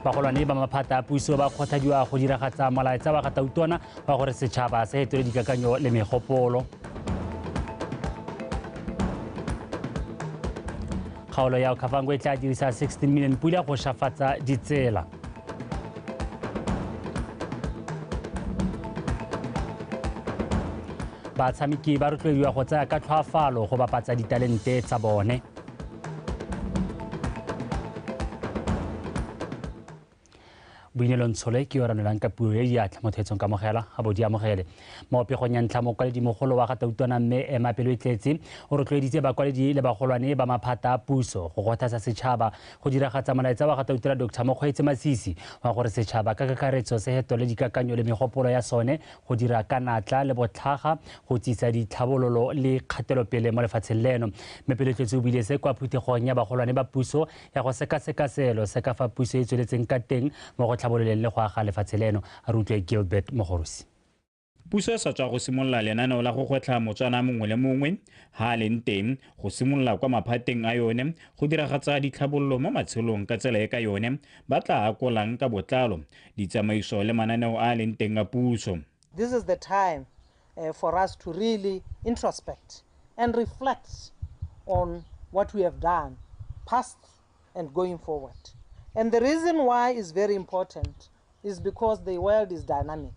Bagolwane ba maphata a puso ba kgothadiwa go diragatsa molaetsa wa gatautona wa gore setšhaba se fetole dikakanyo le megopolo. Kgaolo ya Okavango e tla dirisa 16 million pula go shafatsa ditsela. Batshameki ba rotloediwa go tsaya ka tlhoafalo go bapatsa ditalente tsa bone. Boinelo Ntshole ke yo ranelang ka puo e diatla mo thetsong ka mogela a bo di amogele maopegong ya ntlha mokwaledi mogolo wa gatautwana mme Emma Pelo Itletse o rotloeditse bakwaledi le bagolwane ba maphata a puso go kgothatsa setšhaba go diragatsa molaetsa wa gatautwana Dr. Mokgweetsi Masisi wa gore setšhaba ka kakaretso se fetole dikakanyo le megopolo ya sone go dira ka natla le botlhaga go tsisa ditlhabololo le kgatelopele mo lefatsheng leno. Mme Pelo Itletse o buile se kwa phuthegong ya bagolwane ba puso ya go sekaseka selo se ka fa puso e tsweletseng ka teng mo go tlhabololeng le go aga lefatshe leno a rutlwe Gilbert Mogorosi. Puso sa tswa go simolola lenaneo la go gwetlha motswana mongwe le mongwe ha leng teng go simolola kwa maphateng a yone go diragatsa ditlhabololo mo matshelong ka tsela e ka yone ba tla akolang ka botlalo ditsamaiso le mananeo a leng teng a puso. This is the time for us to really introspect and reflect on what we have done past and going forward. And the reason why is very important is because the world is dynamic.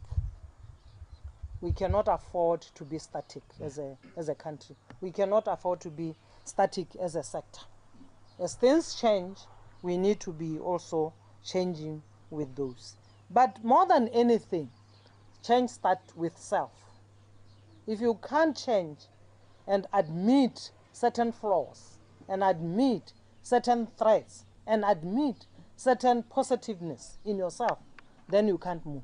We cannot afford to be static as a country. We cannot afford to be static as a sector. As things change, we need to be also changing with those. But more than anything, change starts with self. If you can't change and admit certain flaws and admit certain threats and admit certain positiveness in yourself, then you can't move.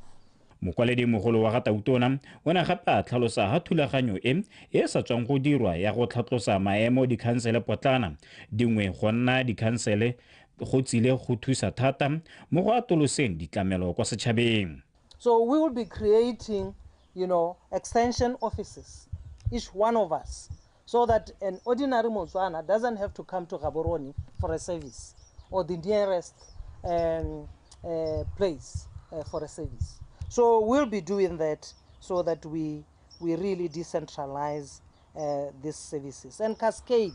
Mokwaledi mogolo wa gatautona o ne gape a tlhalosa ga thulaganyo e sa tswang go dirwa ya go tlhatlosa maemo dikhansele potlana dingwe go nna dikhansele go tsile go thusa thata mo go atoloseng ditlamelo kwa setšhabeng. So we will be creating, extension offices, each one of us, so that an ordinary Motswana doesn't have to come to Gaborone for a service or the nearest place for a service. So we'll be doing that so that we really decentralize these services and cascade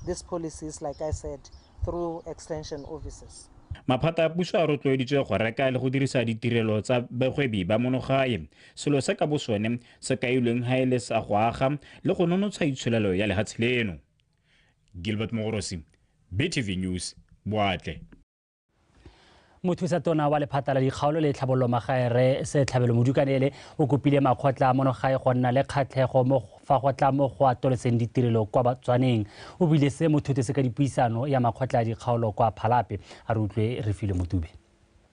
these policies, like I said, through extension offices. Maphata a puso a rotloeditswe go reka le go dirisa ditirelo tsa bagwebi ba monogae selo se ka bosone se kailweng ha ele sa go aga le go nonotsha itsholelo ya lehatshe leno. Gilbert Mogorosi, BTV News, Boatle. Mothusatona wa lephata la dikgaolo le tlhabololo magae re se Tlhabelo Modukanele o kopile makgotla a monogae go nna le kgatlhego mo fa go tla mo go atoloseng ditirelo kwa Batswaneng. O buile se mothuti se ka dipuisano ya makgotla a dikgaolo kwa Phalape a re utlwe re file Motube.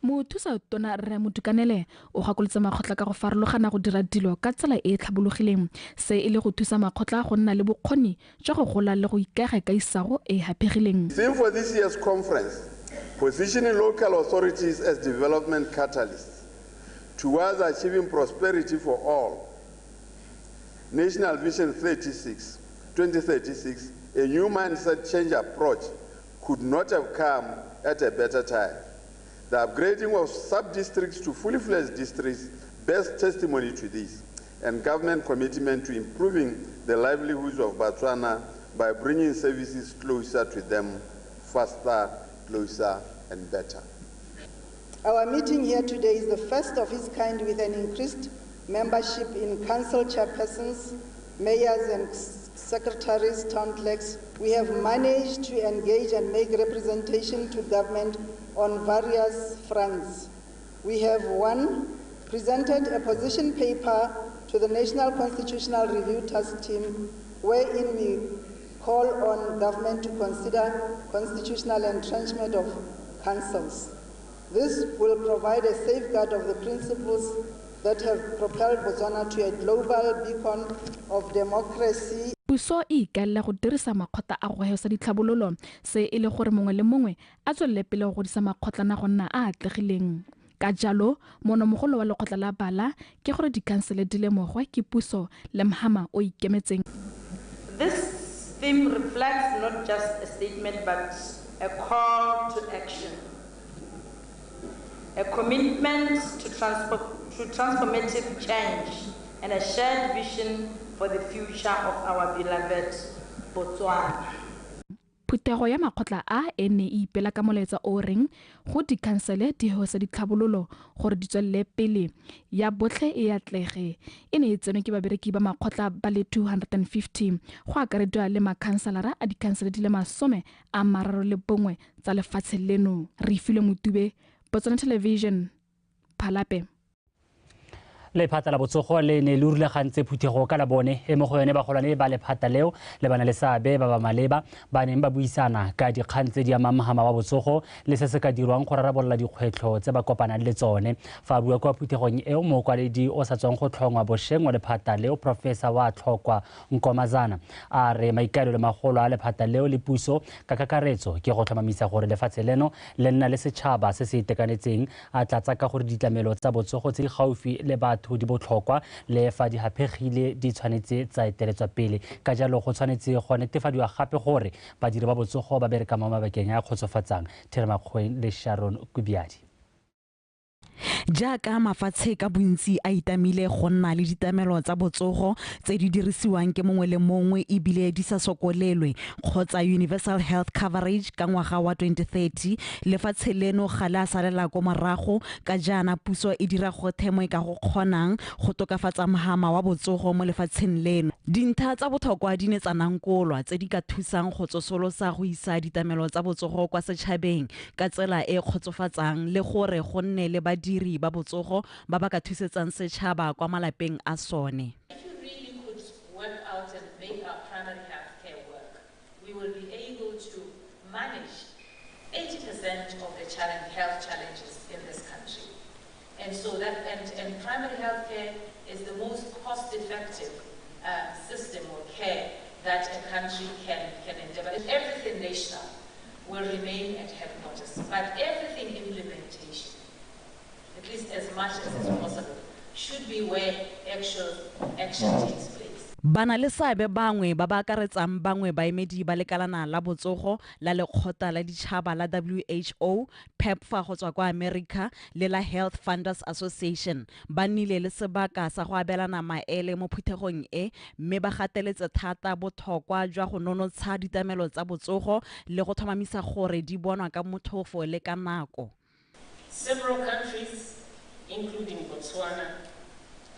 Mothusatona Rre Modukanele o gakoletse makgotla ka go farologana go dira dilo ka tsela e tlhabologileng se e le go thusa makgotla go nna le bokgoni jwa go gola le go ikaga ka isago e hapegileng. Theme for this year's conference, positioning local authorities as development catalysts towards achieving prosperity for all. National Vision 2036, a new mindset change approach could not have come at a better time. The upgrading of sub-districts to fully fledged districts bears testimony to this, and government commitment to improving the livelihoods of Botswana by bringing services closer to them, faster, closer, and better. Our meeting here today is the first of its kind with an increased membership in council chairpersons, mayors and secretaries, town clerks. We have managed to engage and make representation to government on various fronts. We have, 1, presented a position paper to the National Constitutional Review Task Team, wherein we call on government to consider constitutional entrenchment of councils. This will provide a safeguard of the principles that have propelled Botswana to a global beacon of democracy. Puso e ikaela go dirisa makgotla a go hesa ditlhabololo se e le gore mongwe le mongwe a tswelele pele go godisa makgotlana go nna a atlegileng. Ka jalo monomogolo wa lekgotla la bala ke gore dikhansele di lemogwe ke puso le mhama o ikemetseng. This theme reflects not just a statement but a call to action. a commitment to transformative change, and a shared vision for the future of our beloved Botswana. Phutego ya makgotla a e ne e ipela ka molaetsa o reng go dikhansele di hosa ditlhabololo gore di tswelele pele ya botlhe e atlege. E ne e tsenwe ke babereki ba makgotla ba le 250 go akarediwa le makhanselara a dikhansele di le 31 tsa lefatshe leno. Re ifile Motube, Botswana Television, Phalape. Lephata la botsogo le ne le rulagantse phuthego ka la bone e mo go yone bagolwane ba lephata leo le bana le seabe ba ba maleba ba neng ba buisana ka dikgang tse di amang mogama wa botsogo le se se ka dirwang go rarabolola dikgwetlho tse ba kopanang le tsone. Fa bua kwa phuthegong eo mokwaledi o sa tswang go tlhongwa bošweng wa lephata leo Professor wa Tlhokwa Nkomazana a re maikaelelo magolo a lephata leo le puso ka kakaretso ke go tlhomamisa gore lefatshe leno le nna le setšhaba se se itekanetseng a tlatsa ka gore ditlamelo tsa botsogo tse di gaufi le batho di botlhokwa le fa di hapegile di tshwanetse tsa eteletswa pele. Ka jalo go tshwanetse go netefadiwa gape gore badiri ba botsogo ba bereka mo mabakeng a kgotsofatsang. Makgweng le Sharon Kubiadi. Jaaka mafatshe ka bontsi a itamile go nna le ditamelo tsa botsogo tse di dirisiwang ke mongwe le mongwe e bile di sa sokolelwe kgotsa universal health coverage ka ngwaga wa 2030, lefatshe leno ga le a salela ko morago. Ka jaana puso e dira go themo ka go kgonang go tokafatsa mogama wa botsogo mo lefatsheng leno. Dintlha tsa botlhokwa di ne tsa nankolwa tse di ka thusang go tsosolosa go isa ditamelo tsa botsogo kwa setšhabeng ka tsela e kgotsofatsang le gore go nne le badiri ba botsogo ba ba ka thusetsang setšhaba kwa malapeng a sone. If you really could work out and make our primary health care work, we will be able to manage 80% of the health challenges in this country. And so that, and primary health care is the most cost-effective system or care that a country can endeavor. Everything national will remain at headquarters, but everything implementation, at least as much as is possible, should be where actual action takes place. Bana le seabe bangwe ba ba akaretsang bangwe baemedi ba lekalana la botsogo la lekgotla la ditšhaba la WHO, PEPFAR go tswa kwa America le la Health Funders Association ba nnile le sebaka sa go abelana maele mo phuthegong e, mme ba gateletse thata botlhokwa jwa go nonotsha ditamelo tsa botsogo le go tlhomamisa gore di bonwa ka mothofo le ka nako. Several countries, including Botswana,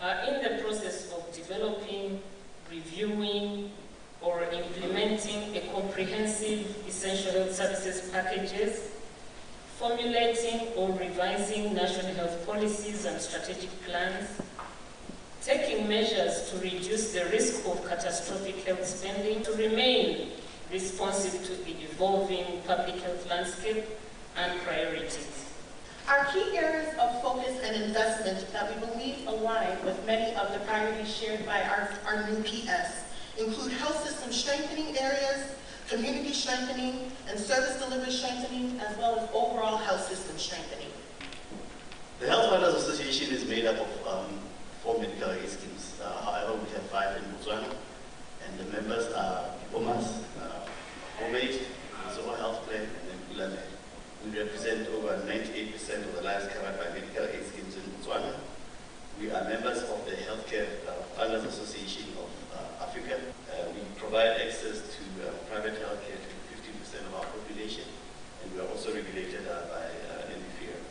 are in the process of developing, reviewing, or implementing a comprehensive essential health services packages, formulating or revising national health policies and strategic plans, taking measures to reduce the risk of catastrophic health spending, to remain responsive to the evolving public health landscape and priorities. Our key areas of focus and investment that we believe align with many of the priorities shared by our new PS include health system strengthening areas, community strengthening, and service delivery strengthening, as well as overall health system strengthening. The Health Funders Association is made up of 4 medical aid schemes. However, we have 5 in Botswana, and the members are BOMAS, Homage, Zoho Health Plan, and then Ulamed. We represent over 98% of the lives covered by medical aid schemes in Botswana. We are members of the Healthcare Funders Association of Africa. We provide access to private healthcare to 50% of our population, and we are also regulated by NFIR.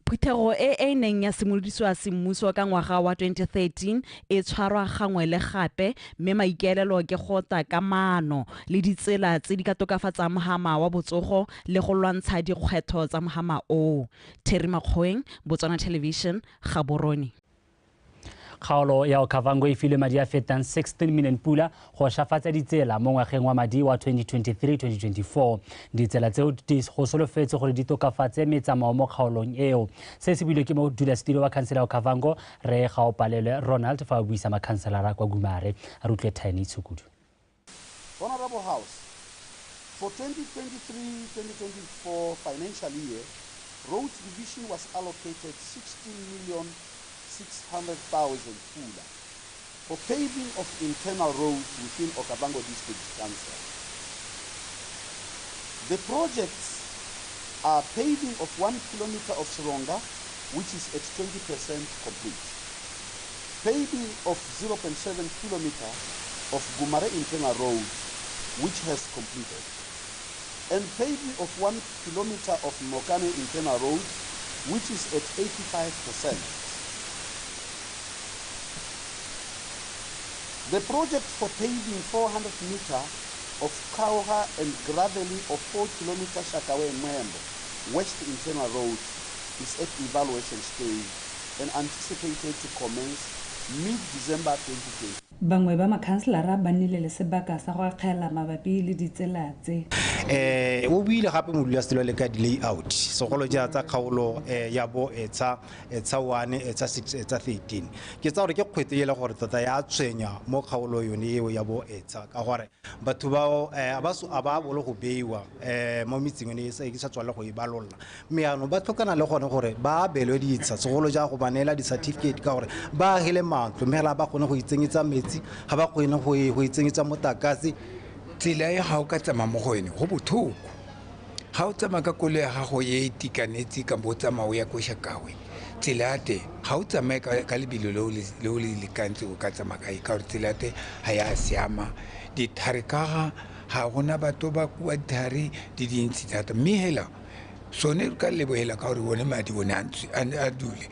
Phuthego e neng ya simolodisiwa semmuso ka ngwaga wa 2013 e tshwarwa gangwe le gape, mme maikaelelo ke go ta kamano le ditsela tse di ka tokafatsang mogama wa botsogo le go lwantsha dikgwetlho tsa mogama o. Makgweng, Botswana Television, Gaborone. Kgaolo ya Okavango e filwe madi a fetang 16 million pula go shafatsa ditsela mo ngwageng wa madi wa 2023-2024. Ditsela tseo di go solofetse gore di tokafatse metsamao mo kgaolong eo. Se se builwe ke modulasetulo wa khansela ya Okavango re Gaopalelwe Ronald fa a buisa makhanselara kwa Gumare a re utlwe Tiny Tshukudu. Honorable House, for 2023-2024 financial year, Roads Division was allocated 16,600,000 pula for paving of internal roads within Okavango District Council. The projects Paving of 1 kilometer of Sironga, which is at 20% complete. Paving of 0.7 kilometer of Gumare Internal Road, which has completed. And paving of 1 kilometer of Mokane Internal Road, which is at 85%. The project for paving 400 meter of Kauha and gravelly of 4 kilometers Shakawe and Mwembo, West Internal Road, is at evaluation stage and anticipated to commence mid-December 2020. Bangwe ba makhanselara ba nnile le sebaka sa go akgela mabapi le ditsela tse. O buile gape modulasetulo le ka di-layout segolo ja tsa kgaolo ya bo etsa 1 etsa 6 etsa 13 ke tsa gore ke kgwete ele gore tota ya tshwenya mo kgaolo yone eo ya bo etsa ka gore batho bao ba bolo go beiwa mo mitseng ne e sa tswala go ibalolla meano ba tlhokana le gone gore ba belwe ditsa segolo ja go banela di-certificate ka gore ba hele mantlo mela ba gone go itsenyetsa metsi ga ba kgone go itsenyetsa motakase. Tsela ya ga o ka tsama mo go ene go bothoko ga o tsama ka kolo ya gago ye itikanetse ka bo tsamao ya ko Shakawe tsela ya te ga o tsamaye ka lebelo leo le lekantse o ka tsamaya kae ka gore tsela ya te ga ya siama dithari ka ga gona batho ba kua dithari di dintsi thata mme hela sone ka lebogela ka gore bone madi bone a dule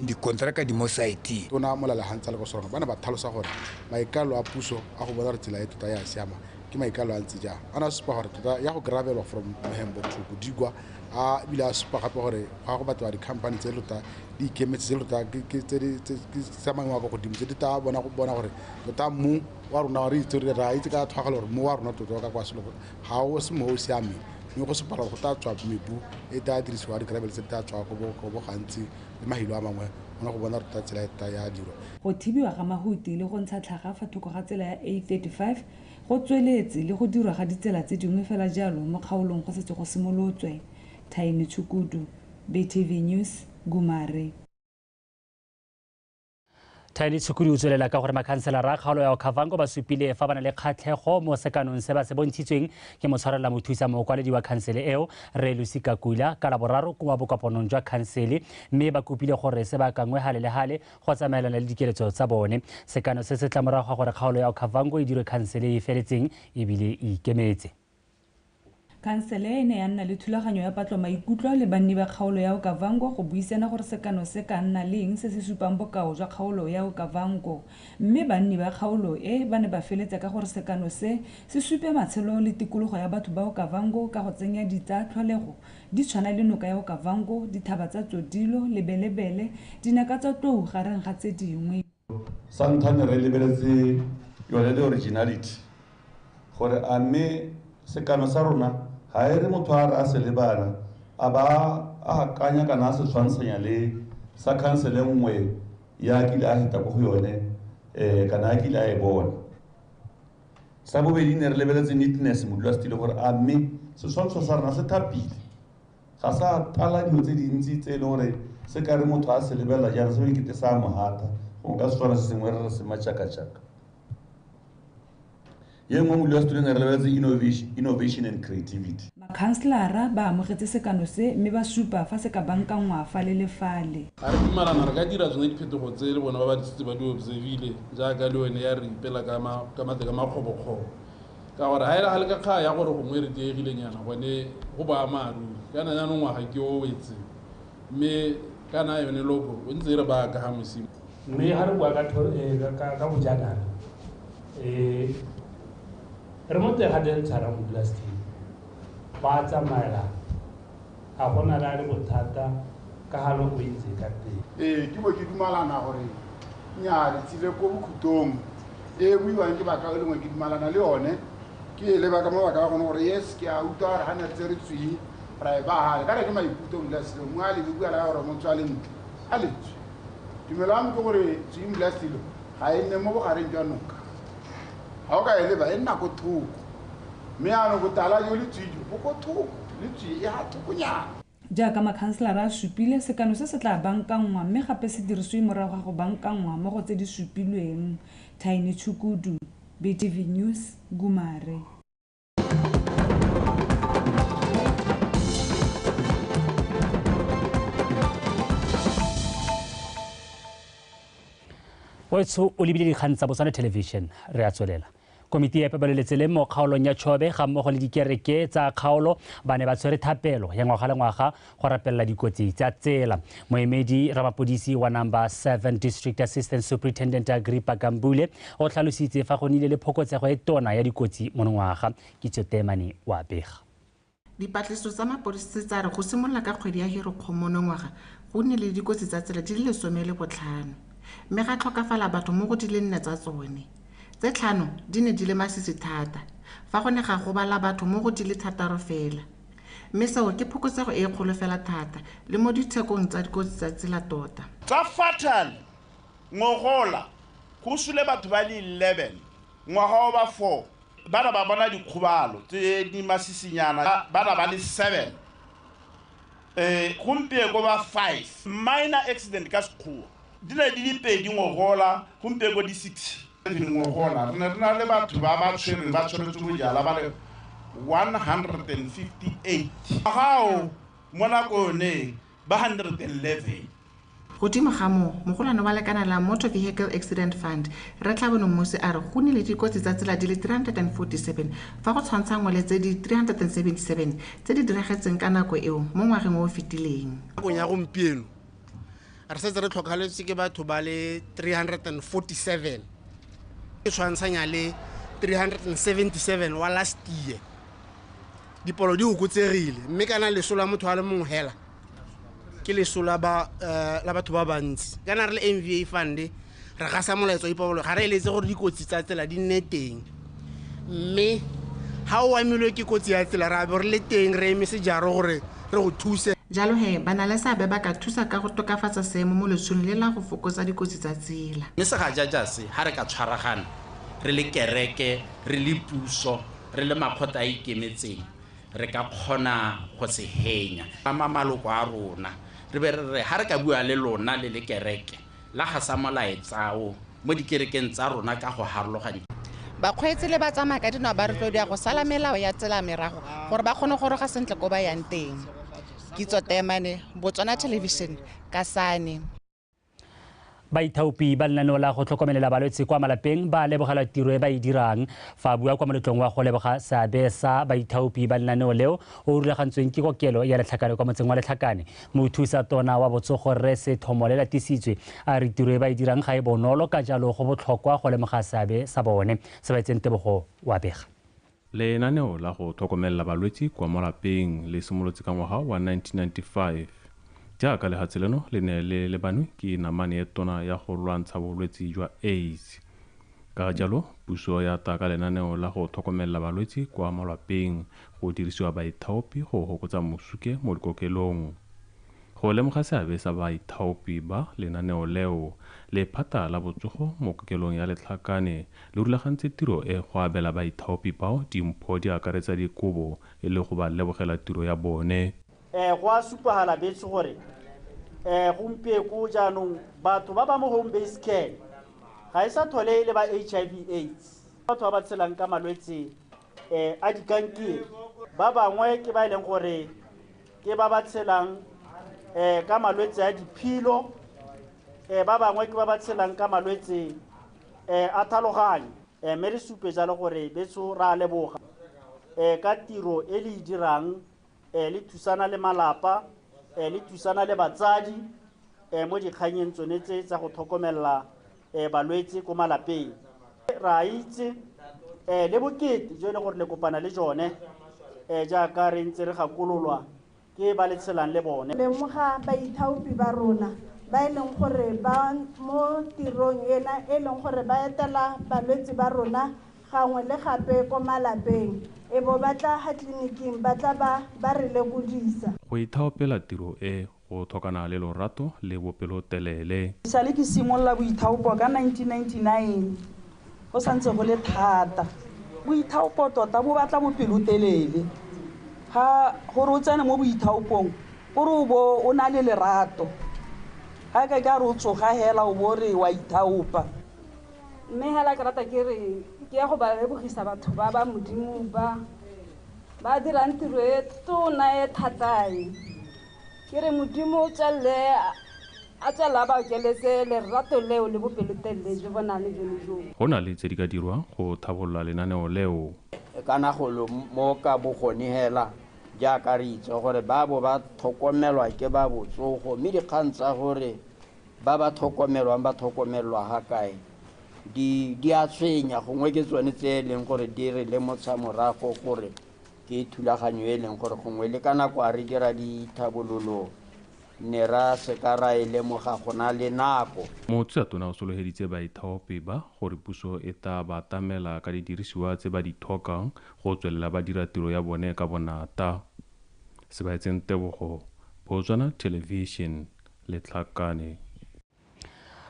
dikontraka di mo site tona molala hantsa le go sona bana ba tlhalosa gore maikalo a puso a go bona re tsela e tota ya siama ke maikalo a ntse ja ana supa gore tota ya go gravelwa from Mahembo to Kudigwa a bila supa gape gore ga go batwa di-company tse lota di ikemetse tse lota ke tse mangwe go godimo tse di ta bona gore tota mu wa rona wa re itse ra itse ka tlhagalo gore mu wa rona tota ka kwa selo ga o se mo o siame mme go separa go ta tswa mebu e ta dirisiwa di-gravel tse ta tswa go bo gantsi le mahilo a mangwe ona go bona tota tsela ya diro go thibiwa ga mahuti le go ntsha tlhaga fa thoko ga tsela ya A35 go tsweletse le go dirwa ga ditsela tse dingwe fela jalo mo kgaolong go setse go simolotswe. Thaini Tshukudu, BTV News, Gumare. Thaini Tshukudu o tswelela ka gore makhanselara a kgaolo ya Okavango ba supile fa ba na le kgatlhego mo sekanong se ba se bontshitsweng ke motshwarela mothusa mokwaledi wa khansele eo Re Lusika Kula ka laboraro kwa bokaponong jwa khansele mme ba kopile gore se ba kangwe hale le hale go tsamaelana le dikeletso tsa bone. Sekano se se tlamorago gore kgaolo ya Okavango e dire khansele e feletseng ebile e ikemetse. Khansele e ne ya nna le thulaganyo ya patlo maikutlo le banni ba kgaolo ya Okavango go buisana gore sekano se ka nna leng se se supang bokao jwa kgaolo ya Okavango mme banni ba kgaolo e ba ne ba feletse ka gore sekano se supe matshelo le tikologo ya batho ba Okavango ka go tsenya ditsa tlholego di tshwana le noka ya Okavango dithaba tsa Tsodilo le Belebele dinaka tsa tlou gareng ga tse dingwe. Santhane re lebeletse yone le originality gore a mme sekano sa rona ga e re motho a re a se lebana a ba a akanya kana a se tshwantshanya le sa khansele nngwe ya kile a heta go yone kana a kile a e bona. Sa bobedi ne re lebeletse neatness modulasetulo gore a mme setshwantsho sa rona se thapile ga sa tala dilo tse dintsi tse e le gore se ka re motho a se lebelela jana se benkete sa mogata go ka setswana se sengwe re se matšaka-tšaka. Ye nngwe modulasetulo ne re lebeletse innovation and creativity. Makhanselara ba amogetse sekano se mme ba supa fa se ka bankangwa fa le lefale. A re dumalana re ka dira tsone diphetogo tse le bona ba ba ditsitse ba di observile jaaka le wene ya re ipela ka makgobokgobo ka gore ga e le ga le ka kga ya gore gongwe re diegilengnyana gone go ba amaaruri kana jaanong ngwaga ke o wetseng mme kana yone logo o ntse re ba ka ga mosimo mme ga re bua ka bojanala re mo teng ga dintshara modulasetulo ba tsamaela ga gona le bothata ka galo o itse ka teng. Ke bo ke dumalana gore nya di tsile ko bokhutong e buiwang ke baka e lengwe ke dumalana le yone ke le baka mo baka gone gore yes ke a utlwa re hana tse re tswi ra e ba ha ka re ke maikutlo modulasetulo mo a le bua la gore mo tswale ntwe a le tswi dumelang ke gore tswi modulasetulo ga e nne mo bogareng jwa noka ga o ka e leba e nna ko thoko mme ano botala jo le tswijo bo ko thoko le tswi e ga thokonyana. Jaaka makhanselara a supile sekano se se tla bankangwa mme gape se dirisiwe morago ga go bankangwa mo go tse di supilweng. Thaini Tshukudu, BTV News, Gumare. Wetso o lebile dikgang tsa BOTSWANA television re a tswelela. Komiti ya pabalesego mo kgaolong ya Tšhobe ga mmogo le dikereke tsa kgaolo ba ne ba tshwere thapelo ya ngwaga le ngwaga go rapella dikotsi tsa tsela. Moemedi ramapodisi wa number 7 district assistant superintendent Agrippa Gambule o tlhalositse fa go nnile le phokotsego e tona ya dikotsi monongwaga. Kitso Temane wa bega. Dipatlisiso tsa mapodisi tsa re go simolola ka kgwedi ya Ferikgong monongwaga go nnile le dikotsi tsa tsela di le 15. Mme ga tlhokafala batho mo go di le 4 tsa tsone. Tse 5 di ne di le masisi thata fa go ne ga go bala batho mo go di le 6 fela. Mme seo ke phokotsego e kgolo fela thata le mo dithekong tsa dikotsi tsa tsela tota. Tsa fatal ngogola go sule batho ba le 11 ngwaga ba 4 bana ba bona dikgobalo tse di masisinyana bana ba le 7 gompieko ba 5 minor accident ka sekgowa di ne di le 2 ngogola gompieko di 6 ngogola re na le batho ba ba tshwereng ba tshweretse bojala ba le 158 gao mo nakone ba 111. Godimo ga moo mogolwane wa lekana la Motor Vehicle Accident Fund re tla bone mmusi a re go nnile dikotsi tsa tsela di le 347 fa go tshwantshangwa le tse di 377 tse di diragetseng ka nako eo mo ngwageng o o fetileng. Nakong ya gompieno re setse re tlhokaletse ke batho ba le 347 e tshwantshanya le 377 wa last year. Dipolo di okotsegile mme kana lesola motho a le mongwe hela ke lesola ba la batho ba bantsi kana re le MVA fund re ga sa molaetso ipobolo ga re eletse gore dikotsi tsa tsela di nne teng mme ha o amilwe ke kotsi ya tsela ra bo re le teng re eme sejaro gore re go thuse. Jalo ba na le seabe ba ka thusa ka go tokafatsa seemo mo letsong le la go fokotsa dikotsi tsa tsela. Mme se ga jajase ha re ka tshwaragana re le kereke re le puso re le makgotla a ikemetseng re ka kgona go se henya maloko a rona re be re ha re ka bua le lona le le kereke la ga sa molaetsao mo dikerekeng tsa rona ka go harologanya bakgweetsi le ba tsamaya ka dinao ba re tlo dia go sala melao ya tsela merago gore ba kgone go roga sentle go ba yang teng. Kitso Temane, BOTSWANA television, Kasane. Baithaopi ba lenaneo la go tlhokomelela balwetse kwa malapeng ba lebogela tiro e ba e dirang fa bua kwa moletlong wa go leboga seabe sa baithaopi ba lenaneo leo o rulagantsweng ke kokelo ya Letlhakane kwa motseng wa Letlhakane. Mothusa tona wa botsogo Rre Sethomo le latisitswe a re tiro e ba e dirang ga e bonolo ka jalo go botlhokwa go lemoga seabe sa bone. Se ba itseng Tebogo wa bega. Lenaneo la go tlhokomela balwetse kwa malapeng le simolotse ka ngwaga wa 1995 jaaka lehatshe leno le ne le lebanwe ke namane e tona ya go lwantsha bolwetse jwa AIDS. Ka jalo puso ya taka lenaneo la go tlhokomela balwetse kwa malapeng go dirisiwa baithaopi go hokotsa mosuke mo dikokelong. Go lemoga seabe sa baithaopi ba lenaneo leo lephata la botsogo mo kokelong ya Letlhakane le rulagantse tiro e go abela baithaopi bao dimpho di akaretsa dikobo e le go ba lebogela tiro ya bone. Go a supagala betse gore gompieko jaanong batho ba ba mo home based care ga e sa thole le ba HIV AIDS batho ba ba tshelang ka malwetse a dikankere ba bangwe ke ba ileng gore ke ba ba tshelang ka malwetse a diphilo ba bangwe ke ba ba tshelang ka malwetse a tlhaloganyo mme re supe jalo gore betso ra leboga ka tiro e le dirang le thusana le malapa le thusana le batsadi mo dikganyeng tsone tse tsa go tlhokomela balwetse ko malapeng. Ra itse le bokete jo le gore le kopana le jone jaaka re ntse re gakololwa ke ba le tshelang le bone. Lemoga baithaopi ba rona ba ileng gore ba mo tirong ena e leng gore ba etela balwetse ba rona gangwe le gape ko malapeng e bo batla ha tleliniking ba tla ba re lebodisa. Go ithaopela tiro e go tlhokana le lorato le bopelotelele. Sale ke simolola boithaopo ka 1999 go santse go le thata. Boithaopo tota bo batla bopelotelele ha gore o tsene mo boithaopong gore o bo o na le lerato ga ka re o tsoga hela o bo re wa ithaopa. Mme hela ke rata ke re ke ya go ba lebogisa batho ba ba modimo ba dirang tiro e tona e thatae ke re modimo o tswelle a tswela ba okeletse lerato leo le bopelotelele jo bo nang le jone jo. Go na le tse di ka dirwang go thabolola lenaneo leo. Kana golo mo ka bogone hela jaaka re itse gore ba bo ba tlhokomelwa ke ba botsogo mme dikgang tsa gore ba ba tlhokomelwang ba tlhokomelwa ga kae di a tshwenya gongwe ke tsone tse e leng gore di re lemotsa morago gore ke thulaganyo e leng gore gongwe le ka nako a re dira dithabololo ne ra se ka ra e lemoga go na le nako. Motse tona o soloheditse baithaopi ba gore puso e tla ba tamela ka didirisiwa tse ba di tlhokang go tswelela ba dira tiro ya bone ka bonata. Se ba etseng Tebogo, BOTSWANA Television, Letlhakane.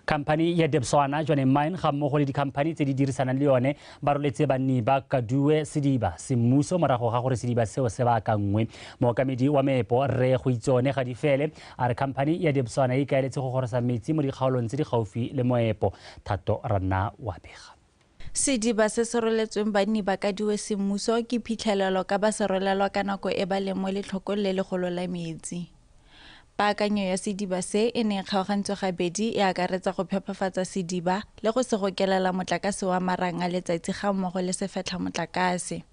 Company ya BOTSWANA jone mine ga mmogo le dikhamphani tse di dirisanang le yone ba roletse banni ba Kadue Sediba semmuso morago ga gore Sediba seo se ba ka nngwe. Mookamedi wa meepo re go itsone ga di fele a re company ya BOTSWANA e kaeletse go gorosa metsi mo dikgaolong tse di gaufi le moepo. Thato Rana wa bega. Sediba se se roletsweng banni ba Kadue semmuso ke phitlhelelo ka ba se rolelwa ka nako e ba leng mo letlhokong le legolo la metsi. Paakanyo ya Sediba se e ne kgaogantswe gabedi e akaretsa go phepafatsa Sediba le go se gokelela motlakase wa marang a letsatsi ga mmogo le sefetlha motlakase.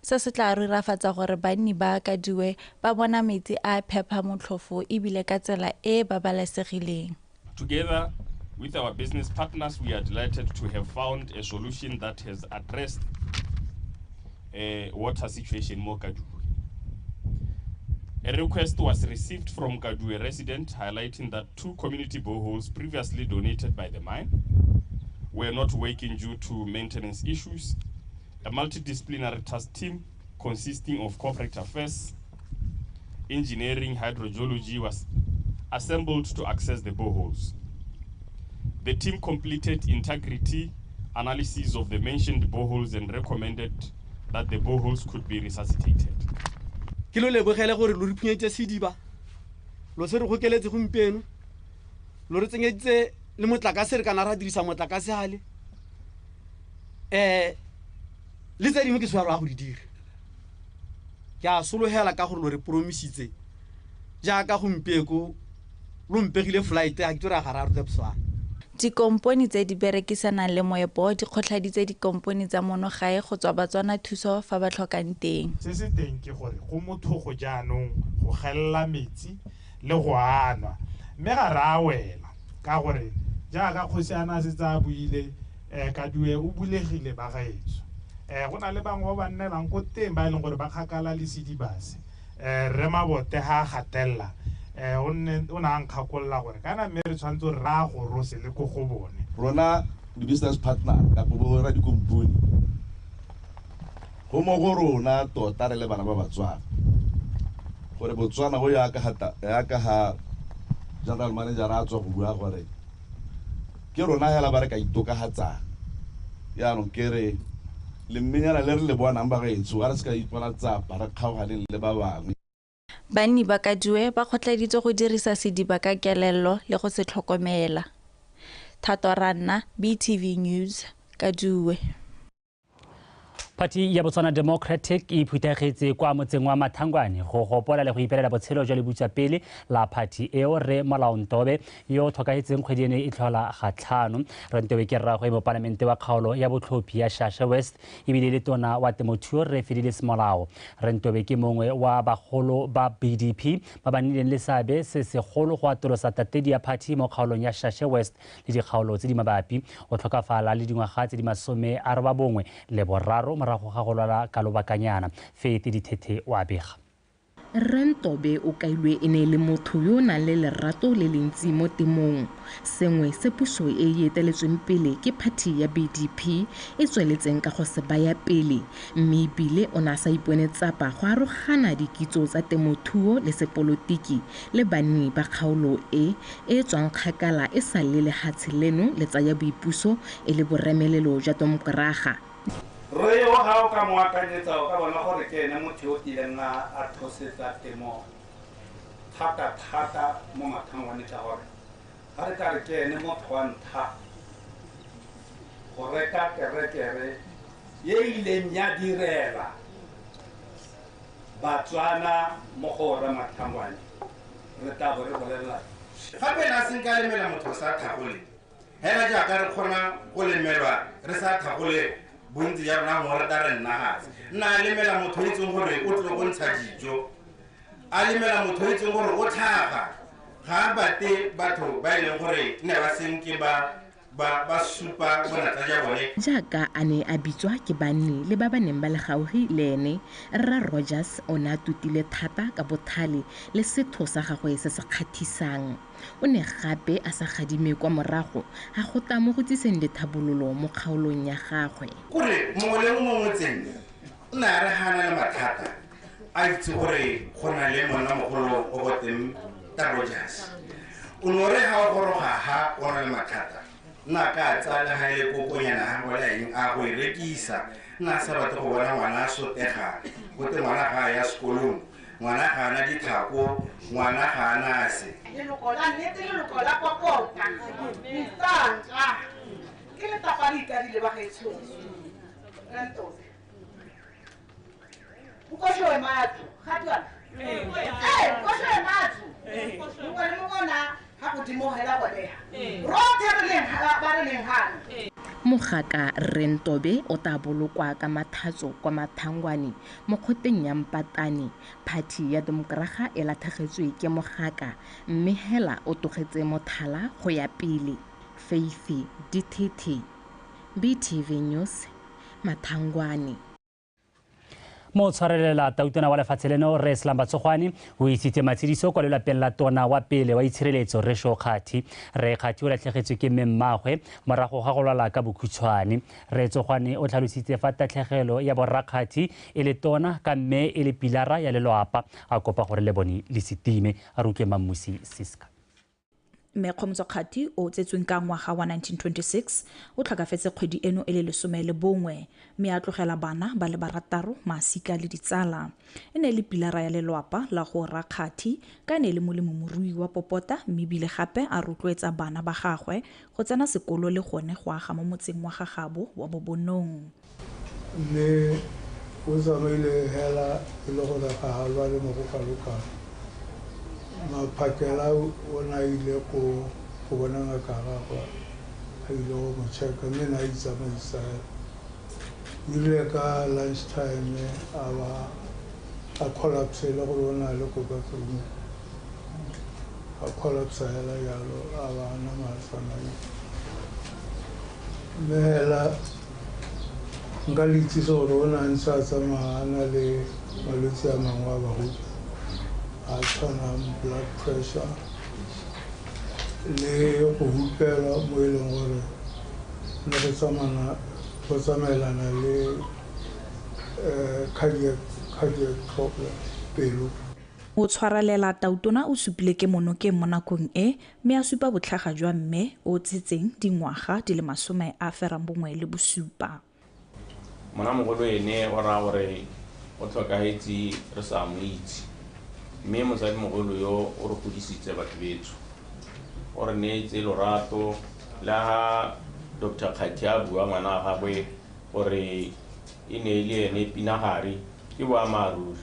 Se se tla rurafatsa gore banni ba Kadue ba bona metsi a phepa motlhofo ebile ka tsela e babalesegileng. Together with our business partners, we are delighted to have found a solution that has addressed water situation in Kadue. A request was received from Kadue resident highlighting that 2 community boreholes previously donated by the mine were not working due to maintenance issues. A multidisciplinary task team consisting of corporate affairs, engineering, hydrogeology was assembled to access the boreholes. The team completed integrity analysis of the mentioned boreholes and recommended that the boreholes could be resuscitated. Ke lo lebogele gore lo re phunyetse Sediba lo se re go keletse gompieno lo re tsenyeditse le motlakase re kana ra dirisa motlakase hale le tse dingwe ke se ra go di dira ke a solohela ka gore lo re promisitse jaaka gompieko lo mpegile flight a ke tsora ga ra re BOTSWANA. Dikomponi tse di berekisanang le moepo di kgotlhaditse dikomponi tsa monogae go tswa batswana thuso fa ba tlhokang teng. Se se teng ke gore go motho go jaanong go gella metsi le go anwa mme ga ra wela ka gore jaaka kgosiana se tsa buile Kadue o bulegile ba gaetso go na le bangwe ba nnelang go teng ba leng gore ba kgakala le Sedibase re mabote ha gatella o na nkgakolla gore kana mme re tshwantse ra go rose le go go bone rona di business partner ka bo ra dikomponi go mo go rona tota re le bana ba BOTSWANA gore BOTSWANA go ya ka ha general manager a tswa go bua gore ke rona hela ba re ka itokagatsa ya no kere le mmenyana le re le bona ba gaetso a re se ka ipona tsapa re kgaoganeng le ba bangwe. Banni ba Kadue ba kgotladitswe go dirisa Sediba ka kelello le go se tlhokomela. Thato Rana, BTV News, Kadue. Party ya BOTSWANA Democratic e phuthagetse kwa motseng wa Mathangwane go gopola le go ipelela botshelo jwa lebutsa pele la party eo re Molaontobe yo tlhokagetseng kgwedi ene e tlhola gatlhano. Rentobe ke rraagwe mo palamente wa kgaolo ya botlhophi ya Shasha West ebile le tona wa temothuo re Fedile Semolao. Rentobe ke mongwe wa bagolo ba BDP ba ba nnileng le seabe se segolo go atolosa tatedi ya party mo kgaolong ya Shasha West le dikgaolo tse di mabapi o tlhokafala le dingwaga tse di 41 morago ga go lwala ka lobakanyana. Faith Dithethe wa bega. Rentobe o kailwe e ne le motho yo nang le lerato le lentsi mo temong. Sengwe se puso e eteletsweng pele ke party ya BDP e tsweletseng ka go se baya pele mme bile o na sa ipone tsapa go arogana dikitso tsa temothuo le sepolotiki le banni ba kgaolo e tswang kgakala e sa le lehatshe leno le tsaya boipuso e le boremelelo jwa Tomkoraga. Re yo ga o ka mo akanyetsa o ka bona gore ke ene motho o ileng a thosetsa temo thata mo Mathangwane tsa gore ga re ka re ke ene motho wa ntlha go reka terekere ye ileng ya direla BOTSWANA mo go ra Mathangwane re tla bo re bolela gape na seng ka lemela motho sa thagole hela jaaka re kgona go lemelwa re sa thagole bontsi ya rona mo re ta re nna gatse nna lemela motho o itseng gore o tlo go ntsha dijo a lemela motho o itseng gore o tlhaga ga bate batho ba e leng gore ne ba senke ba supa bonatla ja bone jaaka a ne a bitswa ke banni le ba ba neng ba le gaufi le ene Rra Rogers o ne a tutile thata ka bothale le setho sa gagwe se se kgathisang o ne gape a sa gadime kwa morago ga go tla mo go tliseng dithabololo mo kgaolong ya gagwe kore mongwe le mongwe motseng o ne a re gana le mathata a itse gore go na le monna mogolo o go teng ta Rogers o no re ga o goroga ha o na le mathata na ka tsala ha ile kokonyana ha bola eng a go rekisa na sa batho go bona ngwana sotega go te ngwana ga ya sekolong ngwana ga na dithako ngwana ga na se le lokola nnete le lokola popota ntanga ke le tapari ka dile ba gaetsho nto uko shoe mathu khatwana ko shoe mathu uko le mona ha go dimo hela go leha rote re leng ba re leng hana mogaka Rentobe o ta bolokwa ka mathatso kwa Mathangwane mo kgoteng ya Mpatane party ya demokraga e lathagetswe ke mogaka mme hela o togetse mothala go ya pele Faith DTT BTV News Mathangwane mo tshwarelela tautona wa lefatshe leno re Slam Batsogwane o isitse matshidiso kwa lelapeng la tona wa pele wa itshireletso Resho Kgati re Kgati o latlhegetswe ke mmagwe morago ga go lwala ka bokhutshwane re Tsogwane o tlhalositse fa tatlhegelo ya Borra Kgati e le tona ka mme e le pilara ya lelwapa a kopa gore le bone le setime a rutlwe Mamusi Siska Mmekgomotso Kgati o tsetsweng ka ngwaga wa 1926 o tlhokafetse kgwedi eno e le 11 mme a tlogela bana ba le barataro masika le ditsala e ne le pilara ya lelwapa la go Rra Kgati ka ne le molemomorui wa popota mme bile gape a rotloetsa bana ba gagwe go tsena sekolo le gone go aga mo motseng wa gagabo wa Bobonong le o tsamaile hela le go la ga le mo go kaloka mapakela ona ile go bona ngaka gagwe a ile go mo checka mme na itsamaisa ile ka lunch time a collapse le go bona le go bathroom a collapse hela yalo a bana masana mela nka le itse gore o na ntse a tsamagana le malwetse a mangwe a bagodi a tshwanang blood pressure le go hupela mo e leng gore le go tsamaelana le cardiac problem pelo o tshwarelela tautona o supile ke monokeng mo nakong e mme a supa botlhaga jwa mme o tsetseng dingwaga di le 97 mona mogolo ene o ra gore o tlhokaetse re sa mo itse mme mosadi mogolo yo o re godisitse batho betso o re neetse lorato la ha Dr. Kgati a bua ngwana wa gagwe gore e ne le ene pinagare ke boammaaruri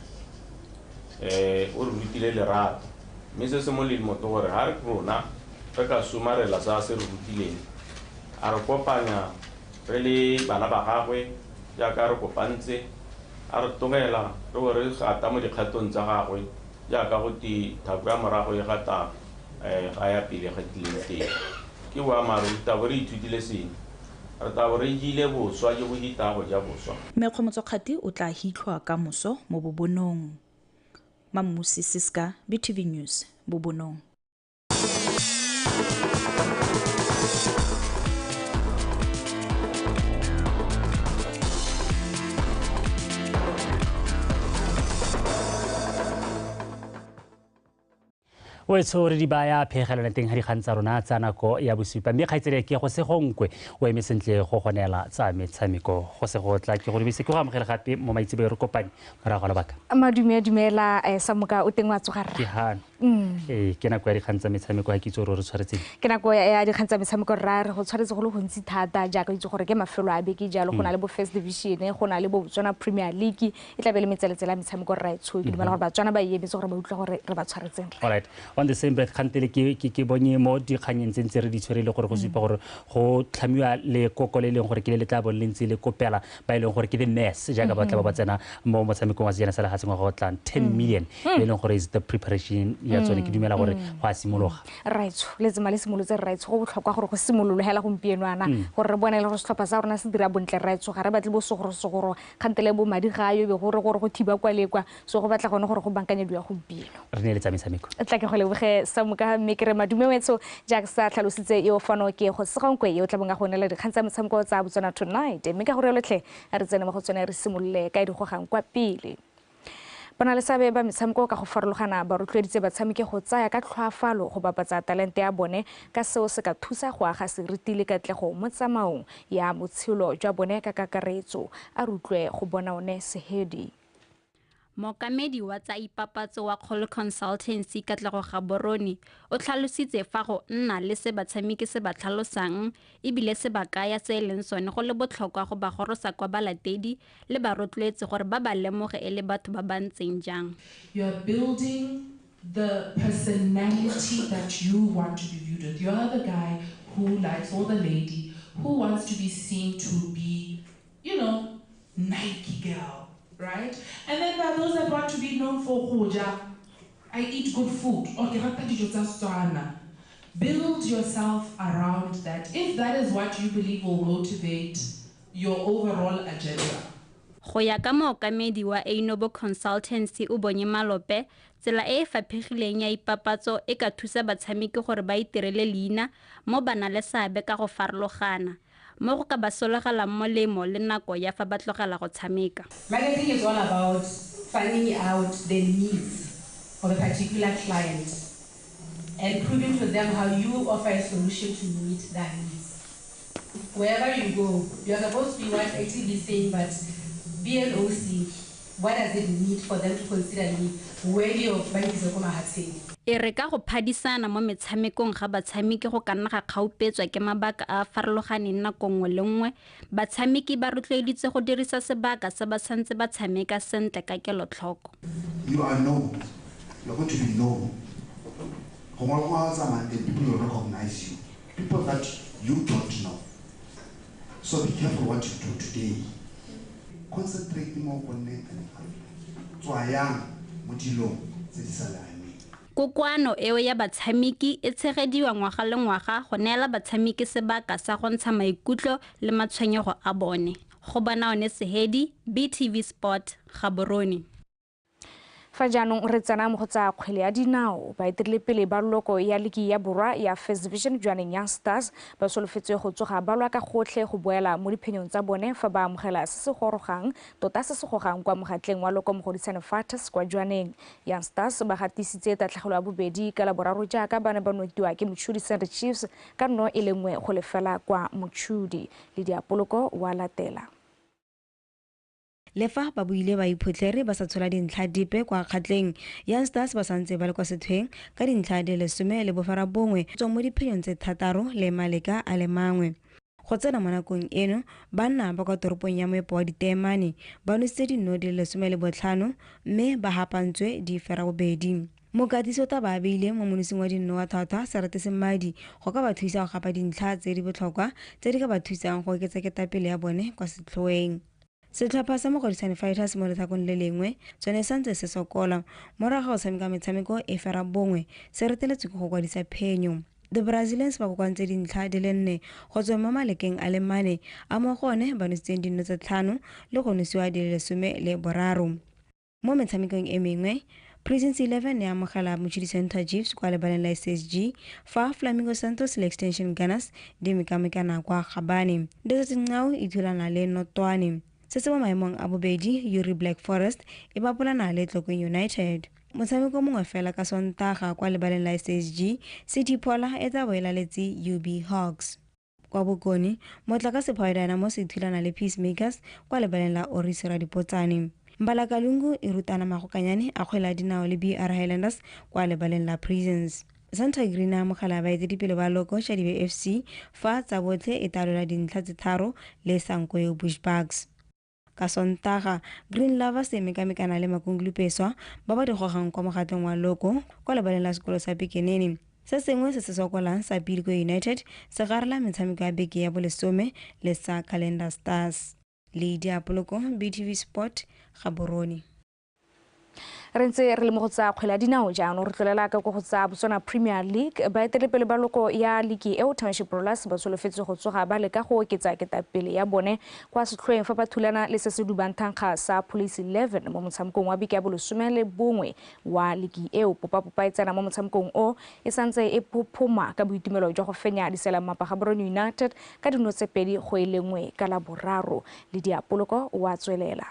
o re rutile lerato mme se se molemo ke gore ga re rona re ka somarela sa se re rutileng a re kopanya re le bana ba gagwe jaaka re kopantse a re togela re gore re gata mo dikgatong tsa gagwe jaaka go ti thako ya morago e gata ga ya pele ga tileng teng ke boammaaruri tabo re ithutile seng re tabo re jile boswa ke go hita go ja boswa Mmekgomotso Kgati o tla hitlhwa ka moso mo Bobonong Mamusi Siska BTV News Bobonong o etso re di baya phegelana teng ga di gantsa rona tsa nako ya bosupa mme kgaitsele ke go se gonkwe o eme sentle go gonela tsa metshameko go se go tla ke go lebise ke go amogela gape mo maitseboeng re kopane morago ga lebaka dumela Samoka o teng wa tsogarra ke hana ke nako ya dikgang tsa metshameko ga ke itse gore re tshwaretseng ke nako ya dikgang tsa metshameko ra re go tshwaretse go le gontsi thata jaaka itse gore ke mafelo a beke jalo go na le bo first division go na le bo BOTSWANA Premier League e tla be le metseletsela metshameko ra itsho ke dumela gore BOTSWANA ba emetse gore ba utlwe gore re ba tshwaretseng. Alright, on the same breath khantele ke bonye mo dikganyeng tse re di tshwerele gore go supa gore go tlhamiwa le koko le leng gore ke le tla bo le ntse le kopela ba ile gore ke the mess jaaka ba tla ba tsena mo motshamekong wa sejana sa lehatseng wa go tlang 10 million le leng gore is the preparation ya tsone ke dumela gore go a simologa right le tsema le simolotse right go botlhokwa gore go simololo hela gompieno ana gore re bone le go setlhopha sa rona se dira bontle right ga re batle bo sogoro khantele bo madi ga yo be gore go thiba kwa le kwa so go batla gone gore go bankanya dilo ya gompieno re ne le tsa metshameko tla ke go leboge Samuka Mekere Madumemetso jaaka sa tlhalositse yo fano ke go segongwe yo tla bonga go nela dikgang tsa metshameko tsa BOTSWANA tonight mme ka gore lotlhe re tsene mo go tsone re simololle ka digogang kwa pele. Bona le sabe ba metshameko ka go farologana ba rotloeditse batshameki go tsaya ka tlhoafalo go bapatsa talente ya bone ka seo se ka thusa go aga seriti le katlego mo tsamaong ya botshelo jwa bone ka kakaretso a rutlwe go bona one Sehedi. Mokamedi wa tsa ipapatso wa Kgolo Consultancy Katlego Gaborone o tlhalositse fa go nna le se batshameki se ba tlhalosang ebile se ba kaya se leng sone go le botlhokwa go ba gorosa kwa balatedi le ba rotloetse gore ba ba lemoge e le batho ba ba ntseng jang. You are building the personality that you want to be viewed with. You are the guy who likes, or the lady who wants to be seen to be, Nike girl. Right? And then there are those that want to be known for hoja. I eat good food. Build yourself around that. If that is what you believe will motivate your overall agenda. Go ya ka mookamedi wa Ainobo Consultancy o bonye Malope, tsela e faphegileng ya ipapatso e ka thusa batshameki gore ba itirele leina mo bana le seabe ka go farologana. Mo go ka ba sologelang molemo le nako ya fa ba tlogela go tshameka. Marketing is all about finding out the needs of a particular client and proving to them how you offer a solution to meet that needs. Wherever you go, you are supposed to be what actively saying, but BLOC, what does it need for them to consider me worthy of buying this mahatseng? E re ka go phadisana mo metshamekong ga batshameki go ka nna ga kgaupetswa ke mabaka a farologaneng nako nngwe le nngwe batshameki ba rotloeditse go dirisa sebaka se ba santse ba tshameka sentle ka kelotlhoko. You are known. You're going to be known. People will recognize you. People that you don't know. So be careful what you do today. Concentrate more on it. Kokoano eo ya batshameki e tshegediwa ngwaga le ngwaga go neela batshameki sebaka sa go ntsha maikutlo le matshwenyego a bone. Go bona one Sehedi, BTV Sport, Gaborone. Fa jaanong re tsena mo go tsa kgwele ya dinao ba itirile pele ba loko ya ligi ya borwa ya First Division joining Young Stars ba solofetse go tsoga ba lwa ka gotlhe go boela mo diphenyong tsa bone fa ba amogela se se gorogang tota se se gogang kwa mogatleng wa loko mogodisane Fighters kwa joining Young Stars ba gatisitse tatlhegelo ya bobedi ka la boraro jaaka ba ne ba notiwa ke Motšhudi Saint Chiefs ka nno e lengwe go lefela kwa Motšhudi le diapoloko wa latela. Lefa ba buile ba iphotlhere ba sa tshola dintlha dipe kwa kgatleng Young Stars ba santse ba le kwa sethweng ka dintlha di le 10 le bofara bongwe tswa mo diphenyong tse 3 le maleka a le mangwe. Go tsena mo nakong eno banna ba kwa toropong ya Moepo wa Ditemane ba nositse dino di le 15 mme ba hapantswe di fera bobedi. Mokatiso ta ba beile mo monosing wa dino wa Thata Serate Semadi go ka ba thusa go gapa dintlha tse di botlhokwa tse di ka ba thusang go oketsa ketapele ya bone kwa setlhoeng. Setlhopha sa Mogodisane Fighters mo lethakong le lengwe tsone santse se sokola morago go tshameka metshameko e fera bongwe se reteletswe go kwadisa phenyo. The Brazilians ba kokwantse dintlha di le 4 go tswa mo malekeng a le 4 a mo gone ba nositseng dino tse 5 le go nosiwa di le 13. Mo metshamekong e mengwe Prisons 11 ya amogela Motšhudi Saint Chiefs kwa lebaleng la SSG fa Flamingo Santos le Extension Gunners di mekamekana kwa Gabane. Desert Ngau e thulana le Notwane. Se se mo maemong a bobedi Yuri Black Forest e bapolana le Tlokeng United. Motshameko mongwe fela ka Sontaga kwa lebaleng la SSG City Pola e tla boela letsi UB Hawks. Kwa Bokone Motlakase Power Dynamos e thulana le Peacemakers kwa lebaleng la Orisira Dipotsane. Mbalakalungu e rutana magokanyane a kgwele ya dinao le BR Highlanders kwa lebaleng la Prisons. Santa Green mogala baeteledipele ba loko Shadibe FC fa tsa botlhe e talola dintlha tse 3 le Sankoyo Bushbucks. Ka Sontaga Green Lovers e mekamekana le Makungulupeswa ba ba di gogang kwa mogatlong wa loko kwa lebaleng la sekolo sa Pikeneni. Se sengwe se se sokolang sa Bidco United se garela metshameko ya beke ya bolesome le sa Calendar Stars. Lydia Poloko, BTV Sport, Gaborone. re ntse re le mo go tsa kgwele ya dinao jaanong re tlolela ka go tsa Botswana Premier League baeteledipele ba loko ya ligi eo Township Rollers ba solofetse go tsoga ba leka go oketsa ketapele ya bone kwa setlhoeng fa ba thulana le se se dubanthankga sa Police 11 mo motshamekong wa beke ya bolesome le bongwe wa ligi eo. Popa e tsena mo motshamekong o e santse e phophoma ka boitumelo jwa go fenya disela mapa Gaborone United ka dino tse 2-1 ka la boraro. Lydia Poloko wa tswelela.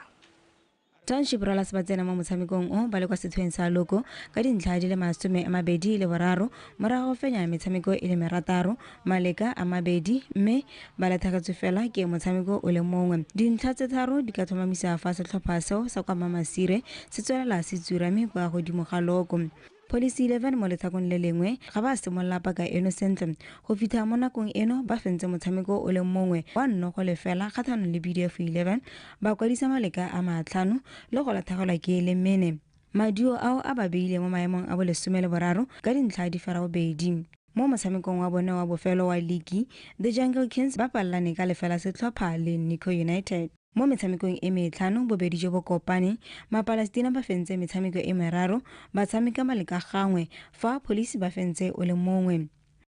Township Rollers ba tsena mo motshamekong o ba le kwa setlhoeng sa loko ka dintlha di le 23 morago fenya metshameko e le 3 maleka a 2 mme ba lathagatswe fela ke motshameko o le mongwe. Dintlha tse 3 di ka thomamisa fa setlhopha seo sa kwa Mamasire se tswelela se tsurame kwa godimo ga loko. Police 11 mo lethakong le lengwe ga ba simolola paka eno sentle go fitlha mo nakong eno ba fentse motshameko o le mongwe wa nnogo le fela kgatlhanong le BDF 11 ba kwadisa maleka a 5 le go lathagelwa ke le mene. Maduo ao a ba beile mo maemong a bolesome le boraro ka dintlha di fara bobedi. Mo motshamekong wa bone wa bofelo wa ligi The Jungle Kings ba palane ka lefela setlhopha le NAKO United. Mo metshamekong e metlhano bobedi jo bo kopane Mapalestina ba fentse metshameko e 3 ba tshameka maleka gangwe fa Police ba fentse o le mongwe.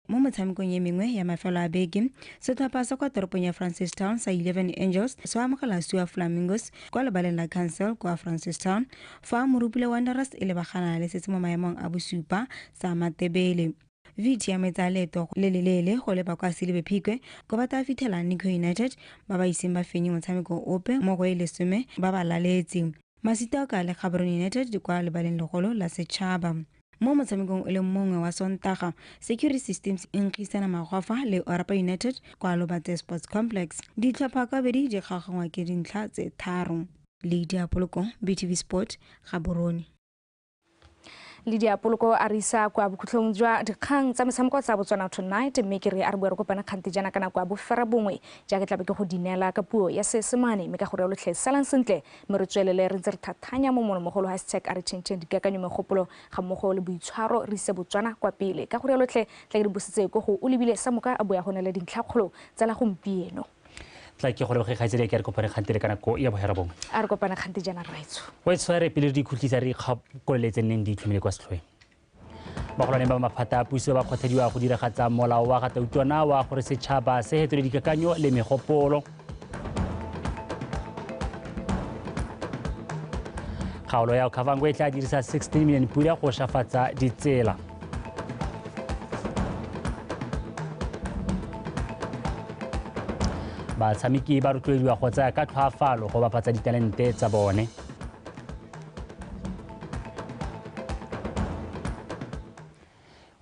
Mo motshamekong ye mengwe ya mafelo a beke setlhopha sa kwa toropong ya Francistown sa 11 Angels se amogela Sua Flamingos kwa lebaleng la Council kwa Francistown fa Morupile Wanderers e lebagana le setse mo maemong a bosupa sa Matebele. Viti ya metsa leto le lelele go leba kwa Silibe Phikwe go ba ta fitlhela NAKO United ba ba iseng ba fenye motshameko ope mo go e lesome ba ba laletse. Masita ka le Gaborone United di kwa lebaleng legolo la setšhaba. Mo motshamekong o le mongwe wa Sontaga Security Systems e nkgisana magwafa le Orapa United kwa Lobate Sports Complex. Ditlhopha ka bedi di gagangwa ke dintlha tse 3. Lydia Poloko, BTV Sport, Gaborone. Lydia Poloko a re isa kwa bokhutlhong jwa dikgang tsa metshameko tsa Botswana Tonight mme ke re a re bua re kopana kgante jana kana kwa bofera bongwe jaaka tlabe ke go dinela ka puo ya Seesemane mme ka gore lotlhe salang sentle mme re tswelele re ntse re thathanya mo monomogolo hashtag a re change dikakanyo megopolo ga mmogo le boitshwaro re ise Botswana kwa pele ka gore lotlhe tla re busetse go go o lebile sa moka a boya go nela dintlhakgolo tsa la gompieno. Tla ke gore ge gaitsele ke re kopane kgante kana ko ya bohera bongwe a re kopana kgante jana raitso wa itshware pele di khutlisa re kgakoletse neng di tlhomile kwa setlhoeng. Bagolwane ba maphata a puso ba kgothadiwa go diragatsa molao wa gatautwana wa gore setšhaba se hetole dikakanyo le megopolo. Kgaolo ya Okavango e tla dirisa 16 million pula go shafatsa ditsela. Batshameki ba rotloediwa go tsaya ka tlhoafalo go bapatsa ditalente tsa bone.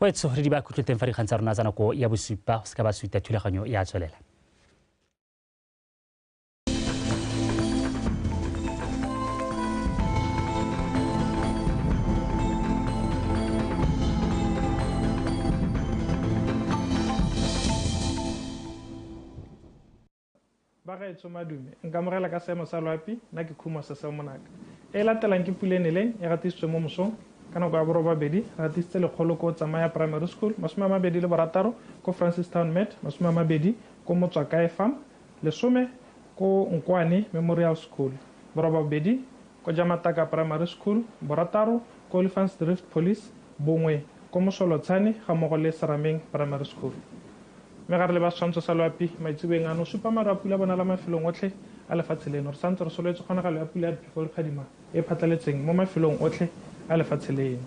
Wetso re di ba khutlotleng fa dikgang tsa rona tsa nako ya bosupa go se ka ba suita thulaganyo ya tswelela. Ba gaetso madume nka mogela ka seemo sa loapi nna ke khuma se se monaka e latelang ke Puleneleng e gatisitswe mo mosong ka nako ya borobabedi gatisitse lekgolo ko Tsamaya Primary School 26 ko Francistown Met 20 ko Motswakae Farm 10 ko Nkwane Memorial School borobabedi ko Jamataka Primary School 6 ko Elephants Drift Police 1 ko Mosolotshane ga mmogo le Serameng Primary School. Me ga re le ba tshwantsho sa loapi maitseboeng ano supa maru a pula bona la mafelong otlhe a lefatshe leno re santse re soletse kgonagalo ya pula ya phefo le kgadima e phatlaletseng mo mafelong otlhe a lefatshe leno.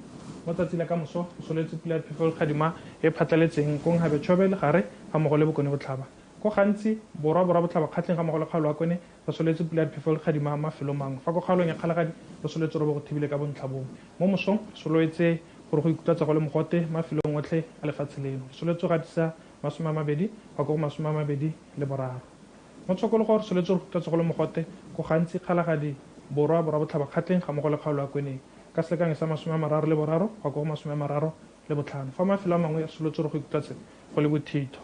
Mo tsatsi la ka moso go soletse pula ya phefo le kgadima e phatlaletseng ko Nghabetšhobe le gare ga mmogo le Bokone Botlhaba. Ko gantsi borwa botlhaba kgatlheng ga mmogo le kgaolo wa Kone re soletse pula ya phefo le kgadima mafelo mangwe fa ko kgaolong ya Kgalagadi re soletse robo go thibile ka bontlhabong. Mo mosong soletse gore go ikutlwa go le mogote mafelong otlhe a lefatshe leno soletse go gatisa 20 go ko 23 mo tshokolo gore soletse go ikutlwa go le mogote go gantsi Kgalagadi borwa borwa botlhabakgatleng ga mmogo le kgaolo ya kweneng ka selekanyo sa 33 go ya go 35. Fa mafelo a mangwe re solotse re go ikutlwa go le bothito.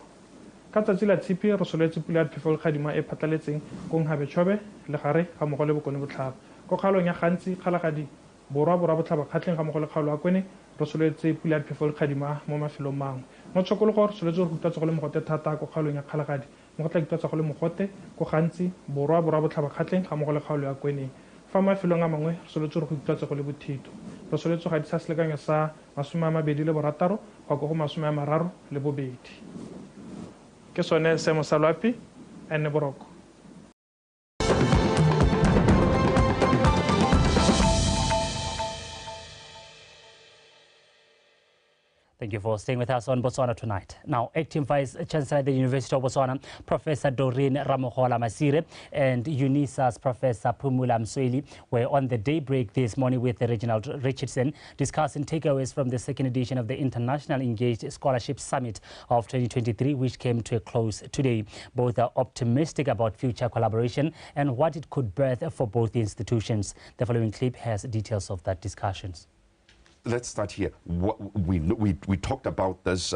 Ka tsatsi la tshipi re soletse pula ya phefo le kgadima e phatlaletseng ko Nghabetšhobe le gare ga mmogo le Bokone Botlhaba. Ko kgaolong ya gantsi kgalagadi borwa borwa botlhabakgatleng ga mmogo le kgaolo ya kweneng re soletse pula ya phefo le kgadima mo mafelong mangwe. Mo Tshokologo re soletse re go ikutlwa go le mogote thata ko kgaolong ya kgalagadi mo go tla ikutlwa go le mogote ko gantsi borwa borwa botlhabakgatleng ga mmogo le kgaolo ya kweneng. Fa mafelong a mangwe re soletse re go ikutlwa go le bothito. Re soletse ga disa selekanyo sa 26 go ya go 32. Ke sone seemo sa loapi ene boroko. Thank you for staying with us on Botswana Tonight. Now, Acting Vice Chancellor at the University of Botswana, Professor Doreen Ramogola Masire, and UNISA's Professor Phumula Msweli were on the daybreak this morning with Reginald Richardson, discussing takeaways from the second edition of the International Engaged Scholarship Summit of 2023, which came to a close today. Both are optimistic about future collaboration and what it could birth for both institutions. The following clip has details of that discussions. Let's start here. We talked about this